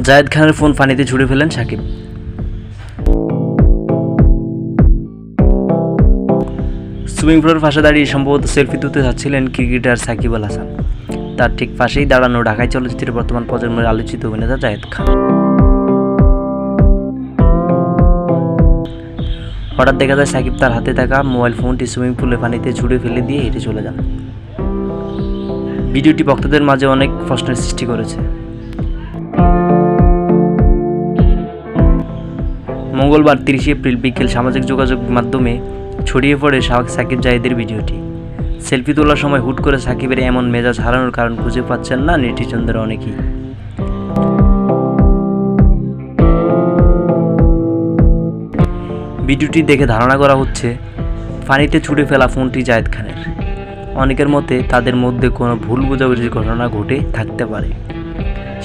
জায়েদ খানের ফোন পানিতে ছুঁড়ে ফেলেন সাকিব। সুইমিং পুলের পাশে দাঁড়িয়ে সম্ভবত সেলফি তুলতে যাচ্ছিলেন ক্রিকেটার সাকিব আল হাসান। তার ঠিক পাশেই দাঁড়ানো ঢাকাই চলচ্চিত্রের বর্তমান প্রজন্মের আলোচিত অভিনেতা জায়েদ খান। হঠাৎ দেখা যায় সাকিব তার হাতে থাকা মোবাইল ফোনটি সুইমিং পুলের পানিতে ছুঁড়ে ফেলে দিয়ে হেঁটে চলে যান। ভিডিওটি ভক্তদের মাঝে অনেক প্রশ্নের সৃষ্টি করেছে। মঙ্গলবার 30 এপ্রিল বিকেল সামাজিক যোগাযোগ মাধ্যমে ছড়িয়ে পড়ে সাকিব জায়েদের ভিডিওটি। সেলফি তোলার সময় হুট করে সাকিবের এমন মেজাজ হারানোর কারণ খুঁজে পাচ্ছেন না নেটিজনদের অনেকেই। ভিডিওটি দেখে ধারণা করা হচ্ছে পানিতে ছুঁড়ে ফেলা ফোনটি জায়েদ খানের। অনেকের মতে তাদের মধ্যে কোনো ভুল বোঝাবুঝির ঘটনা ঘটে থাকতে পারে।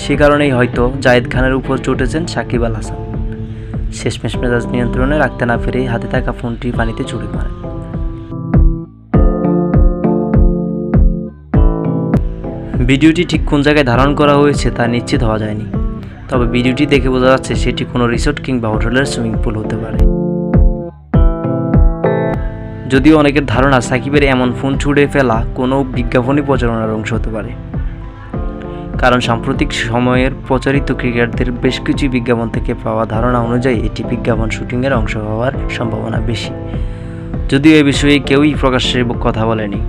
সে কারণেই হয়তো জায়েদ খানের উপর চটেছেন সাকিব আল হাসান। শেষমেশ মেজাজ নিয়ন্ত্রণে রাখতে না পেরে হাতে থাকা ফোনটি পানিতে ছুঁড়ে মারেন। ভিডিওটি ঠিক কোন জায়গায় ধারণ করা হয়েছে তা নিশ্চিত হওয়া যায়নি, তবে ভিডিওটি দেখে বোঝা যাচ্ছে সেটি কোনো রিসোর্ট কিংবা হোটেলের সুইমিং পুল হতে পারে। যদিও অনেকের ধারণা সাকিবের এমন ফোন ছুঁড়ে ফেলা কোনো বিজ্ঞাপনী প্রচারণার অংশ হতে পারে, কারণ সাম্প্রতিক সময়ের প্রচারিত ক্রিকেটারদের বেশ কিছু বিজ্ঞাপন থেকে পাওয়া ধারণা অনুযায়ী এটি বিজ্ঞাপন শুটিংয়ের অংশ হওয়ার সম্ভাবনা বেশি। যদিও এ বিষয়ে কেউই প্রকাশ্যে কথা বলেনি।